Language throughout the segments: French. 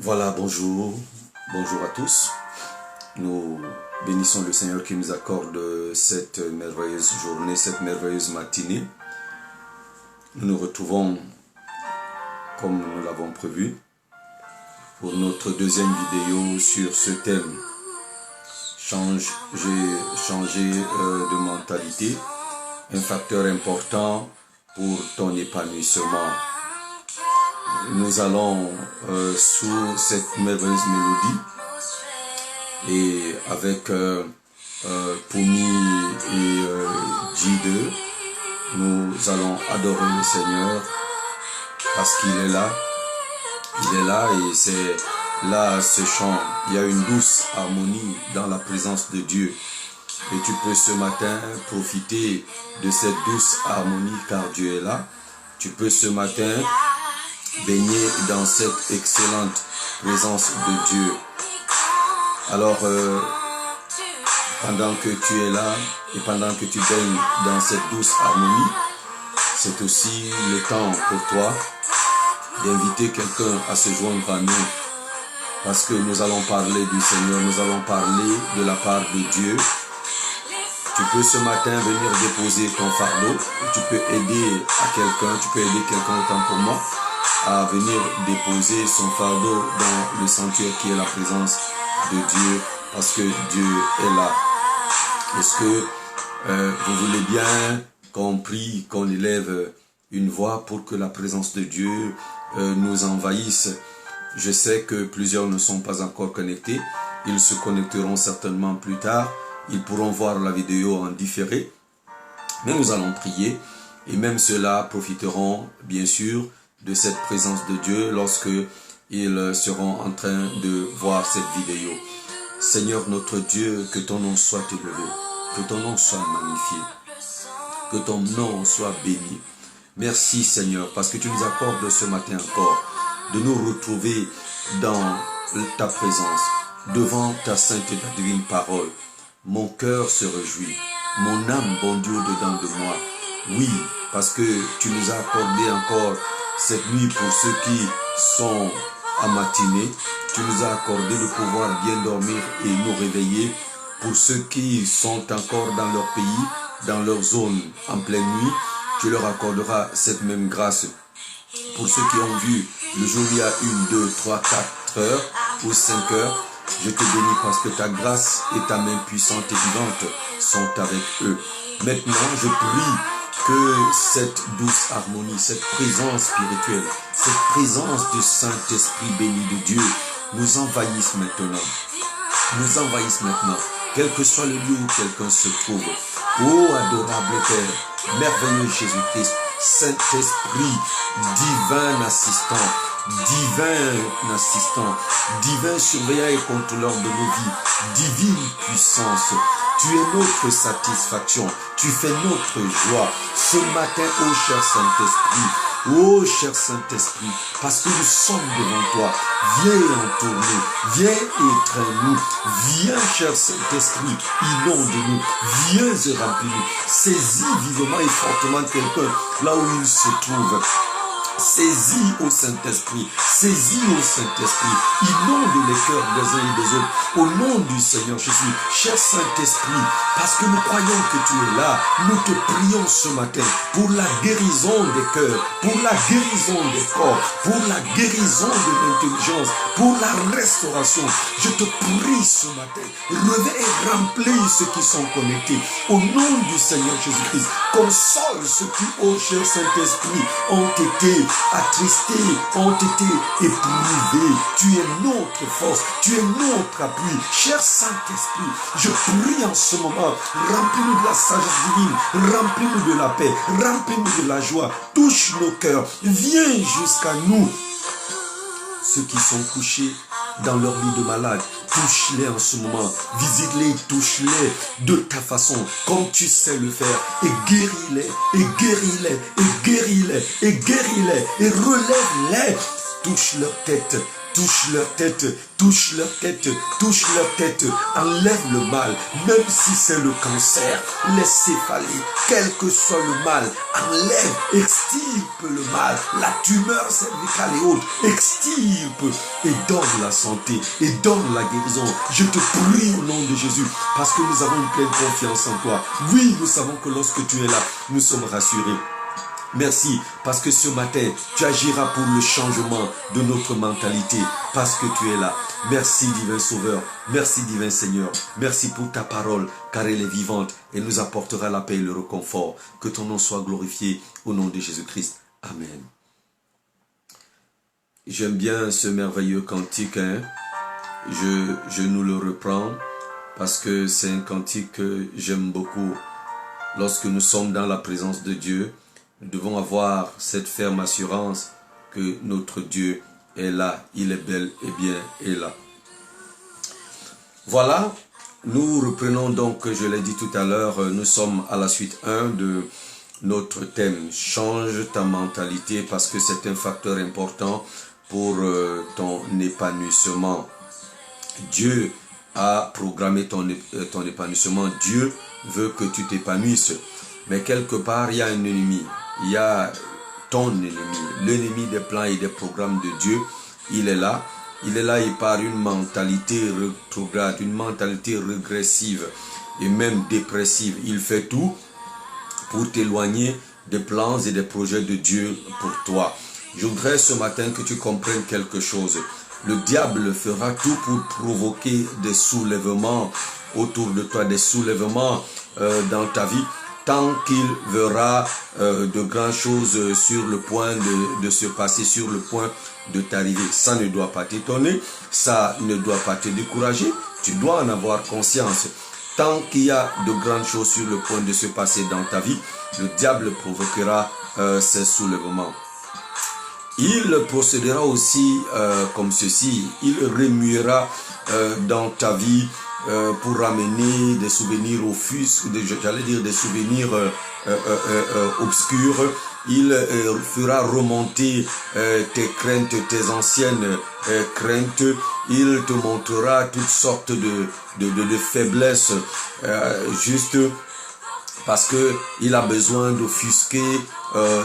Voilà, bonjour à tous. Nous bénissons le Seigneur qui nous accorde cette merveilleuse journée, cette merveilleuse matinée. Nous nous retrouvons, comme nous l'avons prévu, pour notre deuxième vidéo sur ce thème. Changer de mentalité, un facteur important pour ton épanouissement. Nous allons sous cette merveilleuse mélodie et avec Poumi et J2, nous allons adorer le Seigneur parce qu'il est là. Il est là et c'est là ce chant. Il y a une douce harmonie dans la présence de Dieu. Et tu peux ce matin profiter de cette douce harmonie car Dieu est là. Tu peux ce matin baigner dans cette excellente présence de Dieu. Alors, pendant que tu es là et pendant que tu baignes dans cette douce harmonie, c'est aussi le temps pour toi d'inviter quelqu'un à se joindre à nous. Parce que nous allons parler du Seigneur, nous allons parler de la part de Dieu. Tu peux ce matin venir déposer ton fardeau, tu peux aider à quelqu'un, tu peux aider quelqu'un autant pour moi à venir déposer son fardeau dans le sanctuaire qui est la présence de Dieu, parce que Dieu est là. Est-ce que vous voulez bien qu'on prie, qu'on élève une voix pour que la présence de Dieu nous envahisse? Je sais que plusieurs ne sont pas encore connectés, ils se connecteront certainement plus tard, ils pourront voir la vidéo en différé, mais nous allons prier, et même ceux-là profiteront bien sûr de cette présence de Dieu lorsque ils seront en train de voir cette vidéo. Seigneur notre Dieu, que ton nom soit élevé, que ton nom soit magnifié, que ton nom soit béni. Merci Seigneur, parce que tu nous accordes ce matin encore de nous retrouver dans ta présence, devant ta sainte et ta divine parole. Mon cœur se réjouit, mon âme bondit au-dedans de moi. Oui, parce que tu nous as accordé encore cette nuit pour ceux qui sont à matinée. Tu nous as accordé de pouvoir bien dormir et nous réveiller. Pour ceux qui sont encore dans leur pays, dans leur zone en pleine nuit, tu leur accorderas cette même grâce. Pour ceux qui ont vu le jour il y a 1, 2, 3, 4 heures ou 5 heures, je te bénis parce que ta grâce et ta main puissante et vivante sont avec eux. Maintenant, je prie que cette douce harmonie, cette présence spirituelle, cette présence du Saint-Esprit béni de Dieu nous envahisse maintenant. Nous envahisse maintenant, quel que soit le lieu où quelqu'un se trouve. Ô adorable Père, merveilleux Jésus-Christ, Saint-Esprit, divin assistant, divin surveillant et contrôleur de nos vies, divine puissance. Tu es notre satisfaction, tu fais notre joie. Ce matin, ô cher Saint-Esprit, ô cher Saint-Esprit, parce que nous sommes devant toi, viens entoure-nous, viens étreins-nous, viens cher Saint-Esprit, inonde-nous, viens et remplis-nous. Saisis vivement et fortement quelqu'un là où il se trouve. Saisis au Saint-Esprit, inonde les cœurs des uns et des autres, au nom du Seigneur Jésus. Cher Saint-Esprit, parce que nous croyons que tu es là, nous te prions ce matin pour la guérison des cœurs, pour la guérison des corps, pour la guérison de l'intelligence, pour la restauration. Je te prie ce matin, réveille et remplis ceux qui sont connectés, au nom du Seigneur Jésus-Christ. Console ceux qui, ô cher Saint-Esprit, ont été attristés, ont été éprouvés. Tu es notre force, tu es notre appui. Cher Saint-Esprit, je prie en ce moment, remplis-nous de la sagesse divine, remplis-nous de la paix, remplis-nous de la joie, touche nos cœurs, viens jusqu'à nous. Ceux qui sont couchés dans leur lit de malade, touche-les en ce moment, visite-les, touche-les de ta façon, comme tu sais le faire, et guéris-les, et guéris-les, et guéris-les, et guéris-les, et relève-les. Touche leur tête, touche leur tête, touche leur tête, touche leur tête, enlève le mal, même si c'est le cancer, les céphalies, quel que soit le mal, enlève, extirpe le mal, la tumeur cervicale et autres, extirpe et donne la santé et donne la guérison. Je te prie au nom de Jésus, parce que nous avons une pleine confiance en toi. Oui, nous savons que lorsque tu es là, nous sommes rassurés. Merci, parce que ce matin, tu agiras pour le changement de notre mentalité, parce que tu es là. Merci, divin Sauveur. Merci, divin Seigneur. Merci pour ta parole, car elle est vivante et nous apportera la paix et le réconfort. Que ton nom soit glorifié au nom de Jésus-Christ. Amen. J'aime bien ce merveilleux cantique. Je nous le reprends, parce que c'est un cantique que j'aime beaucoup. Lorsque nous sommes dans la présence de Dieu, nous devons avoir cette ferme assurance que notre Dieu est là, il est bel et bien est là. Voilà, nous reprenons donc, je l'ai dit tout à l'heure, nous sommes à la suite 1 de notre thème « Change ta mentalité » parce que c'est un facteur important pour ton épanouissement. Dieu a programmé ton épanouissement, Dieu veut que tu t'épanouisses. Mais quelque part, il y a un ennemi. Il y a ton ennemi, l'ennemi des plans et des programmes de Dieu. Il est là et par une mentalité rétrograde, une mentalité régressive et même dépressive. Il fait tout pour t'éloigner des plans et des projets de Dieu pour toi. Je voudrais ce matin que tu comprennes quelque chose. Le diable fera tout pour provoquer des soulèvements autour de toi, des soulèvements dans ta vie, tant qu'il verra de grandes choses sur le point de se passer, sur le point de t'arriver. Ça ne doit pas t'étonner, ça ne doit pas te décourager, tu dois en avoir conscience. Tant qu'il y a de grandes choses sur le point de se passer dans ta vie, le diable provoquera ces soulèvements. Il procédera aussi comme ceci, il remuera dans ta vie pour ramener des souvenirs offusques, j'allais dire des souvenirs obscurs. Il fera remonter tes craintes, tes anciennes craintes. Il te montrera toutes sortes de faiblesses, juste parce que il a besoin d'offusquer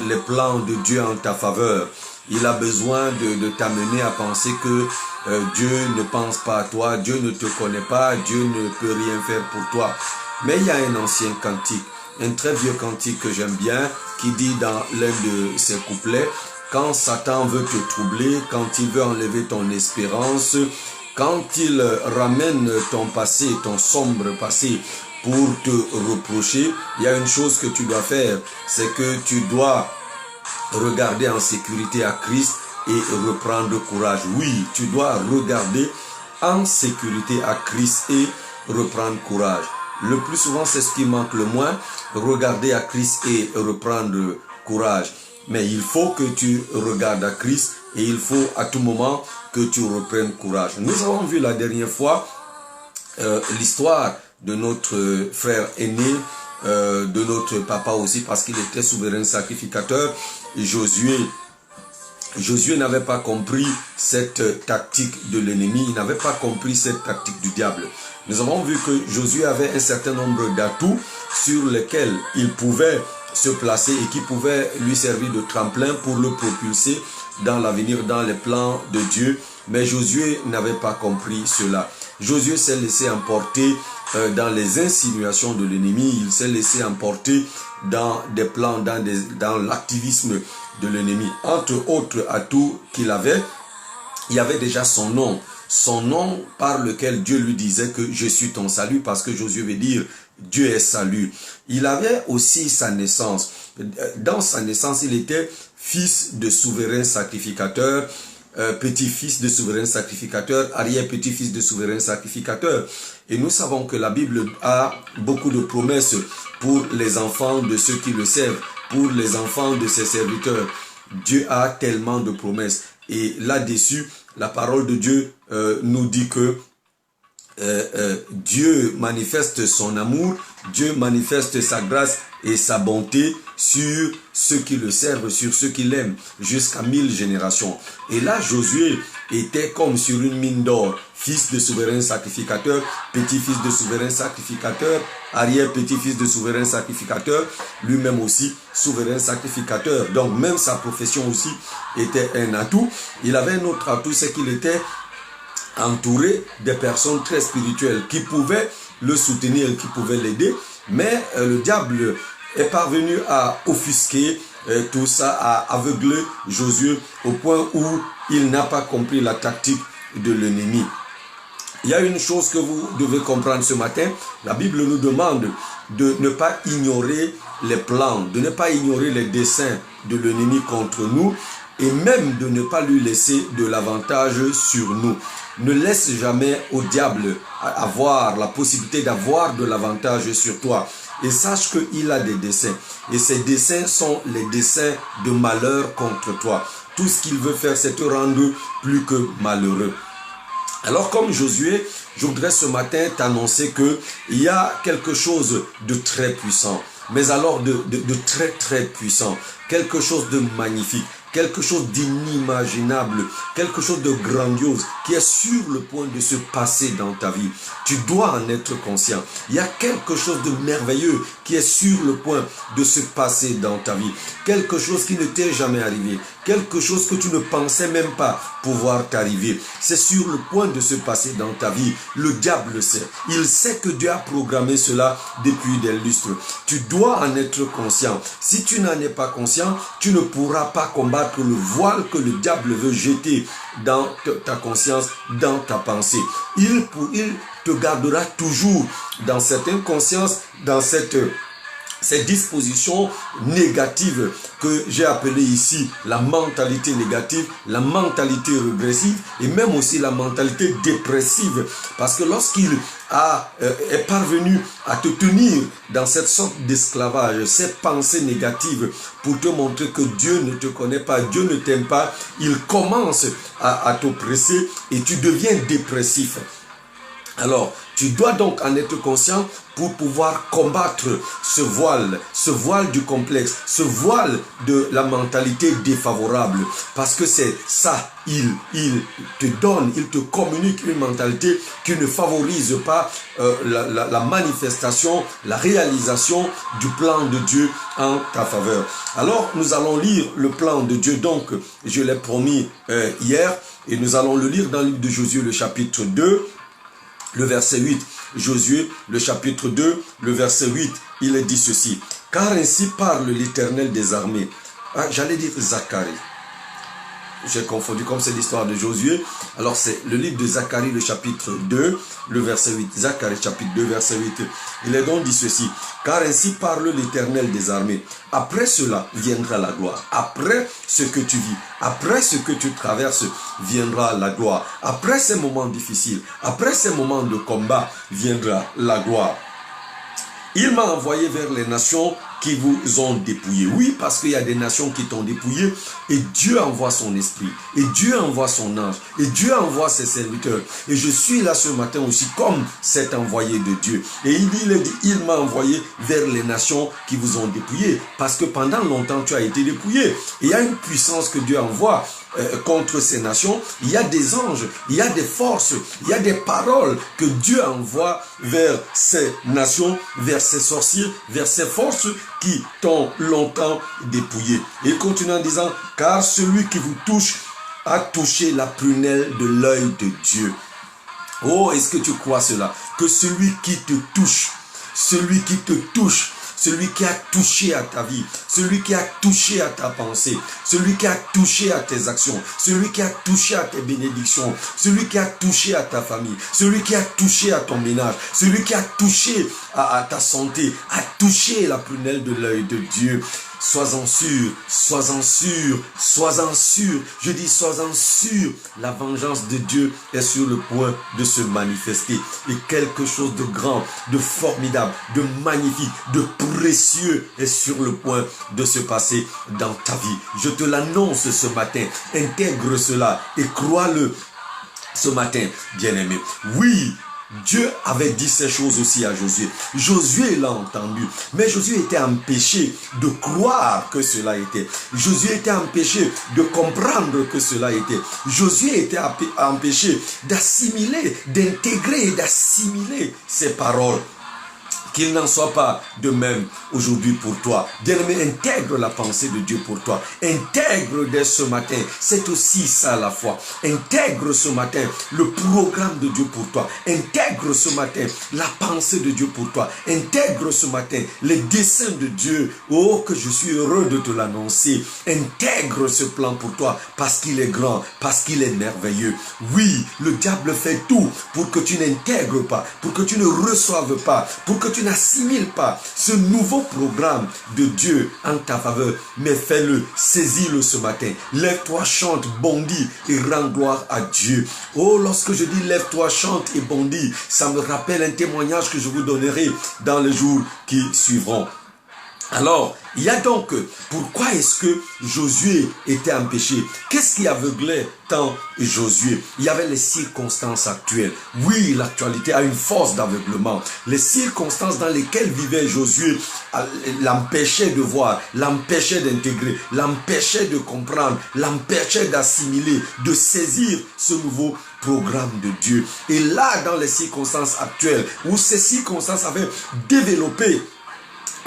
les plans de Dieu en ta faveur. Il a besoin de t'amener à penser que Dieu ne pense pas à toi, Dieu ne te connaît pas, Dieu ne peut rien faire pour toi. Mais il y a un ancien cantique, un très vieux cantique que j'aime bien, qui dit dans l'un de ses couplets, quand Satan veut te troubler, quand il veut enlever ton espérance, quand il ramène ton passé, ton sombre passé, pour te reprocher, il y a une chose que tu dois faire, c'est que tu dois regarder en sécurité à Christ et reprendre courage. Oui, tu dois regarder en sécurité à Christ et reprendre courage. Le plus souvent, c'est ce qui manque le moins, regarder à Christ et reprendre courage. Mais il faut que tu regardes à Christ et il faut à tout moment que tu reprennes courage. Nous avons vu la dernière fois l'histoire de notre frère aîné, de notre papa aussi, parce qu'il était souverain sacrificateur. Josué n'avait pas compris cette tactique de l'ennemi, il n'avait pas compris cette tactique du diable. Nous avons vu que Josué avait un certain nombre d'atouts sur lesquels il pouvait se placer et qui pouvaient lui servir de tremplin pour le propulser dans l'avenir, dans les plans de Dieu. Mais Josué n'avait pas compris cela. Josué s'est laissé emporter dans les insinuations de l'ennemi, il s'est laissé emporter dans des plans, dans l'activisme de l'ennemi. Entre autres atouts qu'il avait, il y avait déjà son nom par lequel Dieu lui disait que je suis ton salut, parce que Josué veut dire Dieu est salut. Il avait aussi sa naissance. Dans sa naissance, il était fils de souverain sacrificateur, petit-fils de souverain sacrificateur, arrière-petit-fils de souverain sacrificateur. Et nous savons que la Bible a beaucoup de promesses pour les enfants de ceux qui le servent, pour les enfants de ses serviteurs. Dieu a tellement de promesses. Et là-dessus, la parole de Dieu nous dit que Dieu manifeste son amour, Dieu manifeste sa grâce et sa bonté sur ceux qui le servent, sur ceux qui l'aiment, jusqu'à 1000 générations. Et là, Josué était comme sur une mine d'or. Fils de souverain sacrificateur, petit-fils de souverain sacrificateur, arrière-petit-fils de souverain sacrificateur, lui-même aussi souverain sacrificateur. Donc même sa profession aussi était un atout. Il avait un autre atout, c'est qu'il était entouré de personnes très spirituelles qui pouvaient le soutenir, qui pouvaient l'aider. Mais le diable est parvenu à offusquer tout ça, à aveugler Josué au point où il n'a pas compris la tactique de l'ennemi. Il y a une chose que vous devez comprendre ce matin. La Bible nous demande de ne pas ignorer les plans, de ne pas ignorer les desseins de l'ennemi contre nous et même de ne pas lui laisser de l'avantage sur nous. Ne laisse jamais au diable avoir la possibilité d'avoir de l'avantage sur toi. Et sache qu'il a des desseins. Et ces desseins sont les desseins de malheur contre toi. Tout ce qu'il veut faire, c'est te rendre plus que malheureux. Alors comme Josué, je voudrais ce matin t'annoncer qu'il y a quelque chose de très puissant. Mais alors de très très puissant. Quelque chose de magnifique. Quelque chose d'inimaginable, quelque chose de grandiose qui est sur le point de se passer dans ta vie. Tu dois en être conscient. Il y a quelque chose de merveilleux qui est sur le point de se passer dans ta vie. Quelque chose qui ne t'est jamais arrivé. Quelque chose que tu ne pensais même pas pouvoir t'arriver. C'est sur le point de se passer dans ta vie. Le diable le sait. Il sait que Dieu a programmé cela depuis des lustres. Tu dois en être conscient. Si tu n'en es pas conscient, tu ne pourras pas combattre le voile que le diable veut jeter dans ta conscience, dans ta pensée. Il te gardera toujours dans cette inconscience, dans cette dispositions négatives que j'ai appelées ici la mentalité négative, la mentalité régressive et même aussi la mentalité dépressive. Parce que lorsqu'il est parvenu à te tenir dans cette sorte d'esclavage, ces pensées négatives pour te montrer que Dieu ne te connaît pas, Dieu ne t'aime pas, il commence à t'oppresser et tu deviens dépressif. Alors, tu dois donc en être conscient pour pouvoir combattre ce voile du complexe, ce voile de la mentalité défavorable. Parce que c'est ça, il te donne, il te communique une mentalité qui ne favorise pas la manifestation, la réalisation du plan de Dieu en ta faveur. Alors, nous allons lire le plan de Dieu, donc je l'ai promis hier, et nous allons le lire dans le livre de Josué, le chapitre 2, le verset 8, Josué, le chapitre 2, le verset 8, il est dit ceci. Car ainsi parle l'Éternel des armées. J'allais dire Zacharie. J'ai confondu, comme c'est l'histoire de Josué. Alors c'est le livre de Zacharie, le chapitre 2, le verset 8. Zacharie, chapitre 2, verset 8. Il est donc dit ceci. Car ainsi parle l'Éternel des armées. Après cela viendra la gloire. Après ce que tu vis, après ce que tu traverses, viendra la gloire. Après ces moments difficiles, après ces moments de combat, viendra la gloire. Il m'a envoyé vers les nations qui vous ont dépouillé. Oui, parce qu'il y a des nations qui t'ont dépouillé et Dieu envoie son esprit, et Dieu envoie son ange, et Dieu envoie ses serviteurs. Et je suis là ce matin aussi comme cet envoyé de Dieu. Et il dit, il m'a envoyé vers les nations qui vous ont dépouillé, parce que pendant longtemps tu as été dépouillé. Et il y a une puissance que Dieu envoie contre ces nations. Il y a des anges, il y a des forces, il y a des paroles que Dieu envoie vers ces nations, vers ces sorciers, vers ces forces qui t'ont longtemps dépouillé. Et il continue en disant, car celui qui vous touche a touché la prunelle de l'œil de Dieu. Oh, est-ce que tu crois cela? Que celui qui te touche, celui qui te touche, celui qui a touché à ta vie, celui qui a touché à ta pensée, celui qui a touché à tes actions, celui qui a touché à tes bénédictions, celui qui a touché à ta famille, celui qui a touché à ton ménage, celui qui a touché à ta santé, a touché la prunelle de l'œil de Dieu. Sois-en sûr, sois-en sûr, sois-en sûr. Je dis sois-en sûr, la vengeance de Dieu est sur le point de se manifester. Et quelque chose de grand, de formidable, de magnifique, de précieux est sur le point de se passer dans ta vie. Je te l'annonce ce matin, intègre cela et crois-le ce matin, bien-aimé. Oui, Dieu avait dit ces choses aussi à Josué. Josué l'a entendu, mais Josué était empêché de croire que cela était. Josué était empêché de comprendre que cela était. Josué était empêché d'assimiler, d'intégrer et d'assimiler ces paroles. Qu'il n'en soit pas de même aujourd'hui pour toi. Bien-aimé, intègre la pensée de Dieu pour toi. Intègre dès ce matin. C'est aussi ça la foi. Intègre ce matin le programme de Dieu pour toi. Intègre ce matin la pensée de Dieu pour toi. Intègre ce matin les desseins de Dieu. Oh, que je suis heureux de te l'annoncer. Intègre ce plan pour toi parce qu'il est grand, parce qu'il est merveilleux. Oui, le diable fait tout pour que tu n'intègres pas, pour que tu ne reçoives pas, pour que tu n'assimiles pas ce nouveau programme de Dieu en ta faveur, mais fais-le, saisis-le ce matin. Lève-toi, chante, bondis et rends gloire à Dieu. Oh, lorsque je dis lève-toi, chante et bondis, ça me rappelle un témoignage que je vous donnerai dans les jours qui suivront. Alors, il y a donc, pourquoi est-ce que Josué était empêché? Qu'est-ce qui aveuglait tant Josué? Il y avait les circonstances actuelles. Oui, l'actualité a une force d'aveuglement. Les circonstances dans lesquelles vivait Josué l'empêchaient de voir, l'empêchaient d'intégrer, l'empêchaient de comprendre, l'empêchaient d'assimiler, de saisir ce nouveau programme de Dieu. Et là, dans les circonstances actuelles, où ces circonstances avaient développé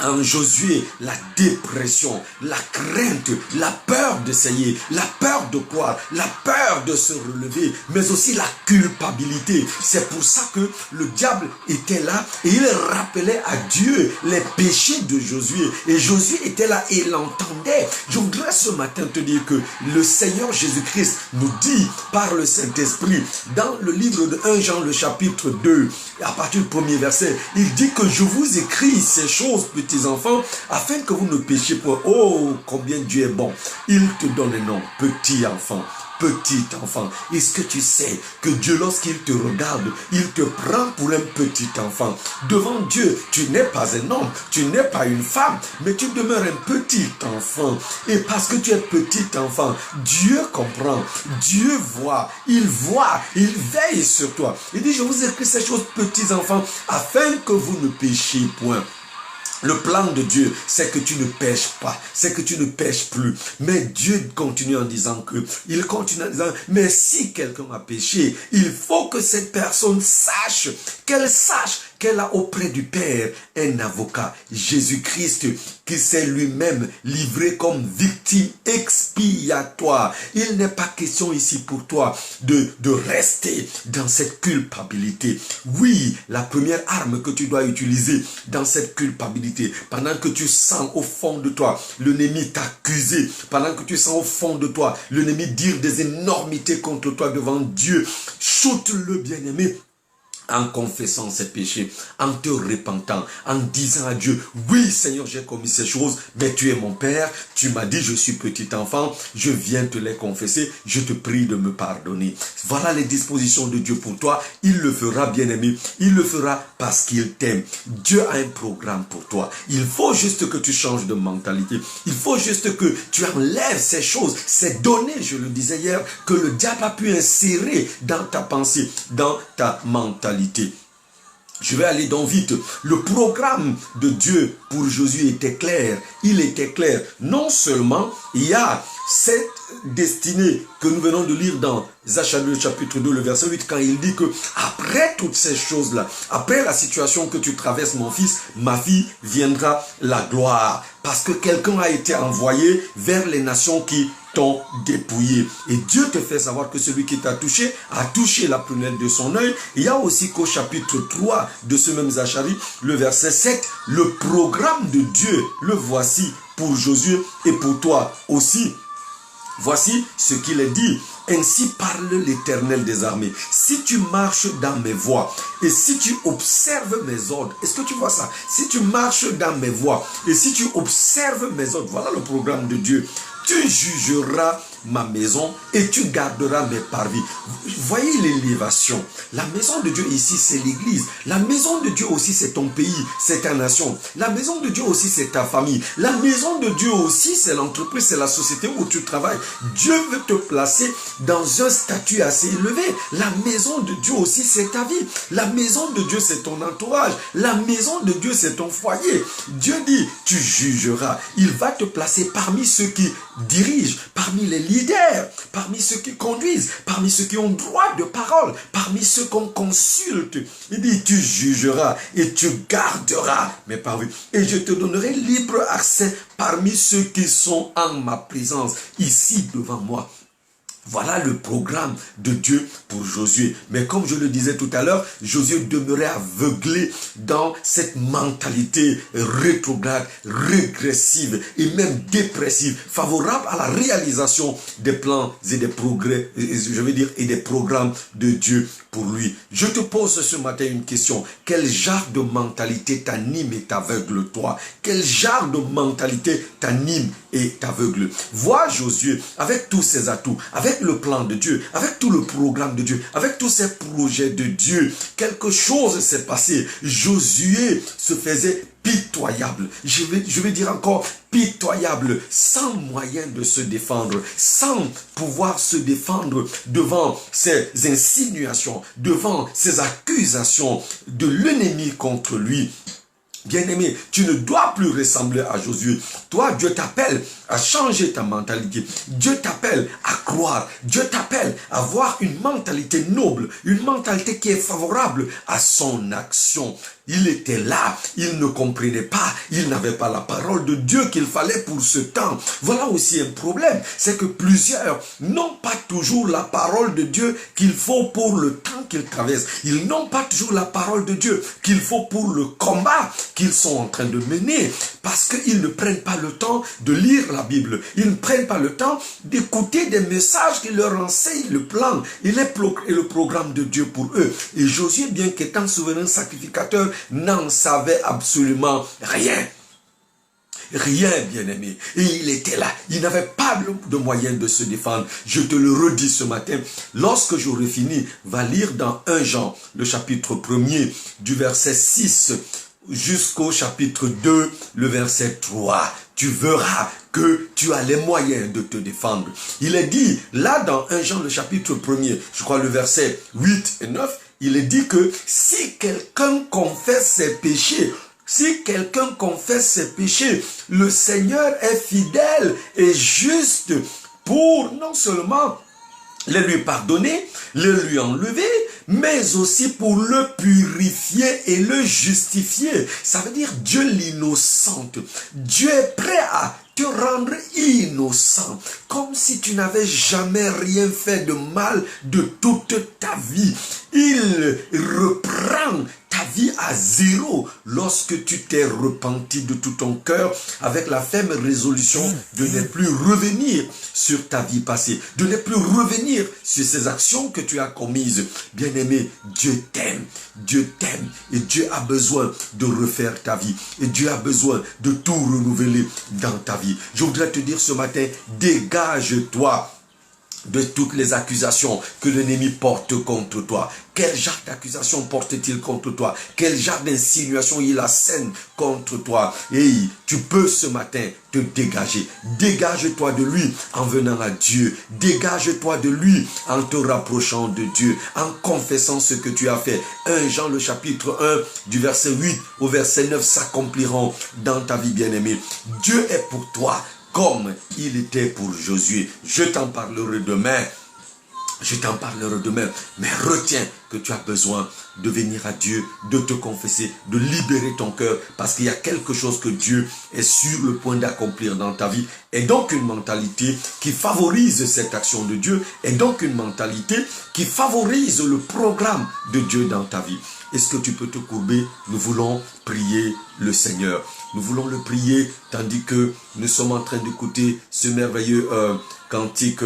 en Josué la dépression, la crainte, la peur d'essayer, la peur de croire, la peur de se relever, mais aussi la culpabilité. C'est pour ça que le diable était là et il rappelait à Dieu les péchés de Josué. Et Josué était là et l'entendait. Je voudrais ce matin te dire que le Seigneur Jésus-Christ nous dit par le Saint-Esprit, dans le livre de 1 Jean, le chapitre 2, à partir du premier verset, il dit que je vous écris ces choses, petits enfants, afin que vous ne péchiez pas. Oh, combien Dieu est bon. Il te donne un nom, petit enfant. Petit enfant, est-ce que tu sais que Dieu, lorsqu'il te regarde, il te prend pour un petit enfant? Devant Dieu, tu n'es pas un homme, tu n'es pas une femme, mais tu demeures un petit enfant. Et parce que tu es petit enfant, Dieu comprend, Dieu voit, il veille sur toi. Il dit, je vous écris ces choses, petits enfants, afin que vous ne péchiez point. Le plan de Dieu, c'est que tu ne pêches pas, c'est que tu ne pêches plus. Mais Dieu continue en disant mais si quelqu'un a péché, il faut que cette personne sache qu'elle a auprès du Père un avocat, Jésus-Christ, qui s'est lui-même livré comme victime expiatoire. Il n'est pas question ici pour toi de rester dans cette culpabilité. Oui, la première arme que tu dois utiliser dans cette culpabilité, pendant que tu sens au fond de toi l'ennemi t'accuser, pendant que tu sens au fond de toi l'ennemi dire des énormités contre toi devant Dieu, shoot-le, bien-aimé, en confessant ses péchés, en te repentant, en disant à Dieu, oui Seigneur, j'ai commis ces choses, mais tu es mon Père, tu m'as dit je suis petit enfant, je viens te les confesser, je te prie de me pardonner. Voilà les dispositions de Dieu pour toi, il le fera, bien-aimé, il le fera parce qu'il t'aime. Dieu a un programme pour toi, il faut juste que tu changes de mentalité, il faut juste que tu enlèves ces choses, ces données, je le disais hier, que le diable a pu insérer dans ta pensée, dans ta mentalité. Je vais aller donc vite. Le programme de Dieu pour Josué était clair. Il était clair. Non seulement il y a cette destinée que nous venons de lire dans Zacharie chapitre 2, le verset 8, quand il dit que après toutes ces choses-là, après la situation que tu traverses, mon fils, ma fille, viendra la gloire. Parce que quelqu'un a été envoyé vers les nations qui t'ont dépouillé. Et Dieu te fait savoir que celui qui t'a touché a touché la prunelle de son œil. Il y a aussi qu'au chapitre 3 de ce même Zacharie, le verset 7, le programme de Dieu, le voici pour Josué et pour toi aussi. Voici ce qu'il est dit. Ainsi parle l'Éternel des armées. Si tu marches dans mes voies et si tu observes mes ordres, est-ce que tu vois ça? Si tu marches dans mes voies et si tu observes mes ordres, voilà le programme de Dieu. Tu jugeras ma maison et tu garderas mes parvis. Voyez l'élévation. La maison de Dieu ici, c'est l'église. La maison de Dieu aussi, c'est ton pays, c'est ta nation. La maison de Dieu aussi, c'est ta famille. La maison de Dieu aussi, c'est l'entreprise, c'est la société où tu travailles. Dieu veut te placer dans un statut assez élevé. La maison de Dieu aussi, c'est ta vie. La maison de Dieu, c'est ton entourage. La maison de Dieu, c'est ton foyer. Dieu dit, tu jugeras. Il va te placer parmi ceux qui dirigent, parmi les leaders, parmi ceux qui conduisent, parmi ceux qui ont droit de parole, parmi ceux qu'on consulte. Il dit, tu jugeras et tu garderas mes parvis. Et je te donnerai libre accès parmi ceux qui sont en ma présence, ici devant moi. Voilà le programme de Dieu pour Josué. Mais comme je le disais tout à l'heure, Josué demeurait aveuglé dans cette mentalité rétrograde, régressive et même dépressive, favorable à la réalisation des plans et des progrès, je veux dire, et des programmes de Dieu pour lui. Je te pose ce matin une question. Quel genre de mentalité t'anime et t'aveugle toi? Quel genre de mentalité t'anime et t'aveugle? Vois Josué avec tous ses atouts, avec le plan de Dieu, avec tout le programme de Dieu, avec tous ces projets de Dieu. Quelque chose s'est passé. Josué se faisait pitoyable. Je vais dire encore pitoyable, sans moyen de se défendre, sans pouvoir se défendre devant ces insinuations, devant ces accusations de l'ennemi contre lui. Bien-aimé, tu ne dois plus ressembler à Josué. Toi, Dieu t'appelle à changer ta mentalité. Dieu t'appelle à croire. Dieu t'appelle à avoir une mentalité noble, une mentalité qui est favorable à son action. Il était là, il ne comprenait pas, il n'avait pas la parole de Dieu qu'il fallait pour ce temps. Voilà aussi un problème, c'est que plusieurs n'ont pas toujours la parole de Dieu qu'il faut pour le temps qu'ils traversent. Ils n'ont pas toujours la parole de Dieu qu'il faut pour le combat qu'ils sont en train de mener, parce qu'ils ne prennent pas le temps de lire la Bible. Ils ne prennent pas le temps d'écouter des messages qui leur enseignent le plan et le programme de Dieu pour eux. Et Josué, bien qu'étant souverain sacrificateur, n'en savait absolument rien. Rien, bien-aimé. Et il était là. Il n'avait pas de moyen de se défendre. Je te le redis ce matin. Lorsque j'aurai fini, va lire dans 1 Jean, le chapitre 1er, du verset 6 jusqu'au chapitre 2, le verset 3. Tu verras que tu as les moyens de te défendre. Il est dit, là dans 1 Jean, le chapitre 1er, je crois le verset 8 et 9, il est dit que si quelqu'un confesse ses péchés, le Seigneur est fidèle et juste pour non seulement les lui pardonner, les lui enlever, mais aussi pour le purifier et le justifier. Ça veut dire Dieu l'innocente. Dieu est prêt à te rendre innocent, comme si tu n'avais jamais rien fait de mal de toute ta vie. Il reprend ta vie à zéro lorsque tu t'es repenti de tout ton cœur avec la ferme résolution de ne plus revenir sur ta vie passée, de ne plus revenir sur ces actions que tu as commises. Bien-aimé, Dieu t'aime et Dieu a besoin de refaire ta vie et Dieu a besoin de tout renouveler dans ta vie. Je voudrais te dire ce matin, dégage-toi de toutes les accusations que l'ennemi porte contre toi. Quel genre d'accusation porte-t-il contre toi? Quel genre d'insinuation il assène contre toi? Et tu peux ce matin te dégager. Dégage-toi de lui en venant à Dieu. Dégage-toi de lui en te rapprochant de Dieu, en confessant ce que tu as fait. 1 Jean le chapitre 1 du verset 8 au verset 9 s'accompliront dans ta vie, bien-aimée. Dieu est pour toi comme il était pour Josué. Je t'en parlerai demain. Mais retiens que tu as besoin de venir à Dieu, de te confesser, de libérer ton cœur, parce qu'il y a quelque chose que Dieu est sur le point d'accomplir dans ta vie. Et donc une mentalité qui favorise cette action de Dieu, et donc une mentalité qui favorise le programme de Dieu dans ta vie. Est-ce que tu peux te courber? Nous voulons prier le Seigneur. Nous voulons le prier tandis que nous sommes en train d'écouter ce merveilleux cantique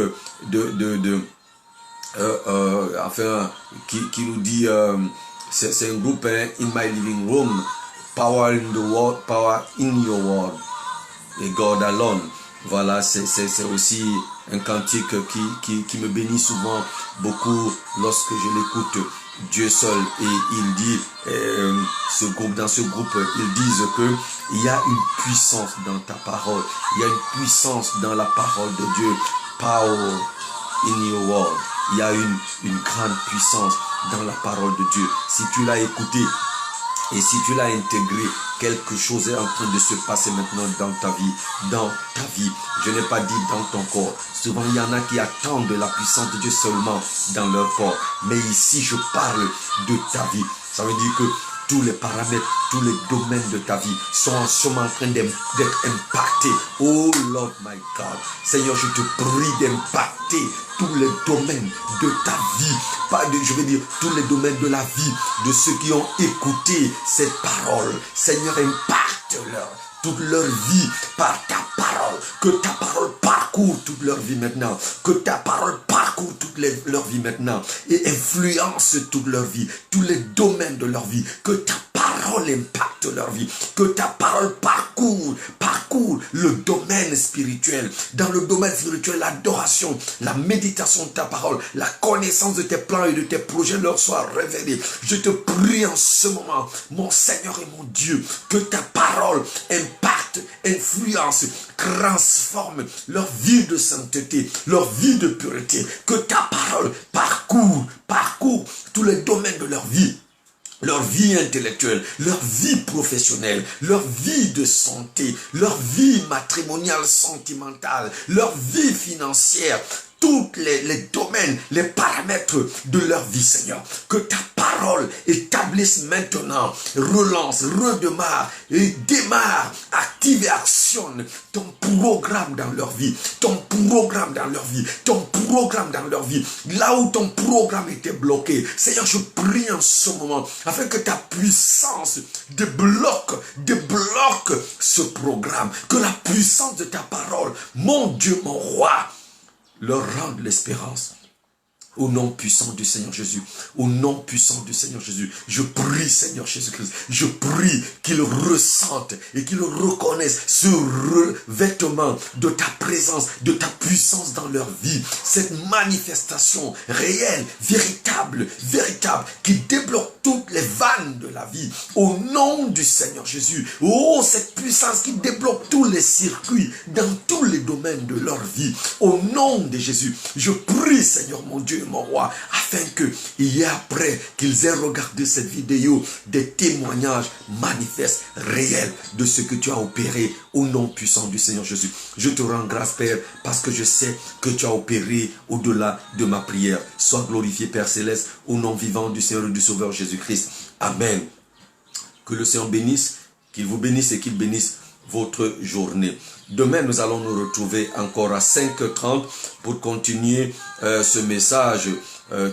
qui nous dit, c'est un groupe, In My Living Room, Power in the World, Power in Your World, et God Alone. Voilà, c'est aussi un cantique qui me bénit souvent beaucoup lorsque je l'écoute. Dieu seul, et il dit, dans ce groupe, ils disent que il y a une puissance dans ta parole, il y a une puissance dans la parole de Dieu. Power in your word. Il y a une grande puissance dans la parole de Dieu. Si tu l'as écouté et si tu l'as intégré, quelque chose est en train de se passer maintenant dans ta vie. Dans ta vie. Je n'ai pas dit dans ton corps. Souvent, il y en a qui attendent de la puissance de Dieu seulement dans leur corps. Mais ici, je parle de ta vie. Ça veut dire que tous les paramètres, tous les domaines de ta vie sont en ce moment en train d'être impactés. Oh Lord my God. Seigneur, je te prie d'impacter tous les domaines de ta vie. Je veux dire, tous les domaines de la vie de ceux qui ont écouté cette parole. Seigneur, impacte-leur toute leur vie par ta parole. Que ta parole parcourt toute leur vie maintenant. Que ta parole parcourt toute leur vie maintenant. Et influence toute leur vie. Tous les domaines de leur vie. Que ta parole impacte leur vie. Que ta parole parcourt le domaine spirituel. Dans le domaine spirituel, l'adoration, la méditation de ta parole, la connaissance de tes plans et de tes projets leur soit révélée. Je te prie en ce moment, mon Seigneur et mon Dieu, que ta parole impacte, influence, transforme leur vie de sainteté, leur vie de pureté. Que ta parole parcourt tous les domaines de leur vie. Leur vie intellectuelle, leur vie professionnelle, leur vie de santé, leur vie matrimoniale, sentimentale, leur vie financière, tous les domaines, les paramètres de leur vie, Seigneur. Que ta parole établisse maintenant, relance, redémarre, et démarre, active et actionne ton programme dans leur vie, ton programme dans leur vie, ton programme dans leur vie. Là où ton programme était bloqué, Seigneur, je prie en ce moment, afin que ta puissance débloque ce programme, que la puissance de ta parole, mon Dieu, mon roi, leur rende l'espérance. Au nom puissant du Seigneur Jésus, au nom puissant du Seigneur Jésus, je prie, Seigneur Jésus-Christ, je prie qu'ils ressentent et qu'ils reconnaissent ce revêtement de ta présence, de ta puissance dans leur vie, cette manifestation réelle, véritable, qui débloque toutes les vannes de la vie, au nom du Seigneur Jésus. Oh, cette puissance qui débloque tous les circuits dans tous les domaines de leur vie, au nom de Jésus, je prie, Seigneur mon Dieu, mon roi, afin que, et après qu'ils aient regardé cette vidéo, des témoignages manifestes, réels de ce que tu as opéré au nom puissant du Seigneur Jésus. Je te rends grâce, Père, parce que je sais que tu as opéré au-delà de ma prière. Sois glorifié, Père Céleste, au nom vivant du Seigneur et du Sauveur Jésus-Christ. Amen. Que le Seigneur bénisse, qu'il vous bénisse et qu'il bénisse votre journée. Demain, nous allons nous retrouver encore à 5h30 pour continuer ce message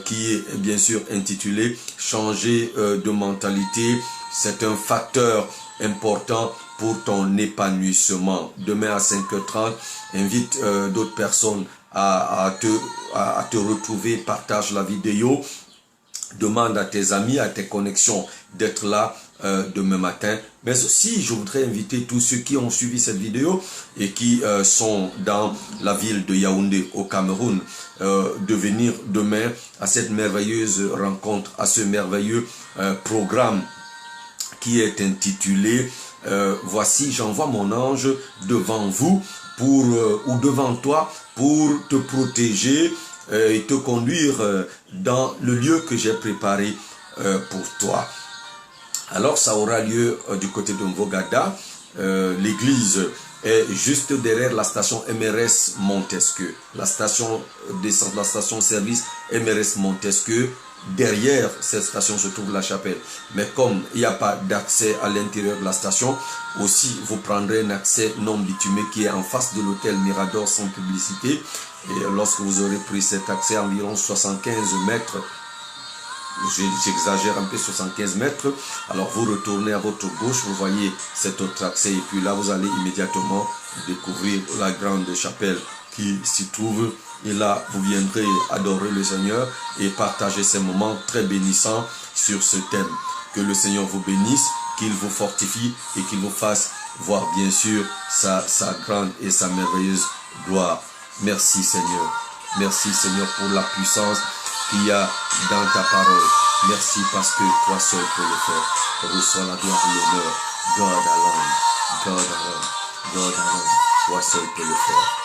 qui est bien sûr intitulé « Changer de mentalité ». C'est un facteur important pour ton épanouissement. Demain à 5h30, invite d'autres personnes à te retrouver, partage la vidéo. Demande à tes amis, à tes connexions d'être là demain matin. Mais aussi, je voudrais inviter tous ceux qui ont suivi cette vidéo et qui sont dans la ville de Yaoundé au Cameroun, de venir demain à cette merveilleuse rencontre, à ce merveilleux programme qui est intitulé Voici, j'envoie mon ange devant vous ou devant toi pour te protéger et te conduire dans le lieu que j'ai préparé pour toi. Alors ça aura lieu du côté de Mvogada. L'église est juste derrière la station MRS Montesquieu. La station d'essence, la station service MRS Montesquieu. Derrière cette station se trouve la chapelle. Mais comme il n'y a pas d'accès à l'intérieur de la station, aussi vous prendrez un accès non bitumé qui est en face de l'hôtel Mirador sans publicité. Et lorsque vous aurez pris cet accès, environ 75 mètres, j'exagère un peu, 75 mètres, alors vous retournez à votre gauche, vous voyez cet autre accès, et puis là vous allez immédiatement découvrir la grande chapelle qui s'y trouve. Et là, vous viendrez adorer le Seigneur et partager ces moments très bénissants sur ce thème. Que le Seigneur vous bénisse, qu'il vous fortifie et qu'il vous fasse voir bien sûr sa grande et sa merveilleuse gloire. Merci Seigneur. Merci Seigneur pour la puissance qu'il y a dans ta parole. Merci parce que toi seul peux le faire. Reçois la gloire et l'honneur. God alone. God alone. God alone. Toi seul peux le faire.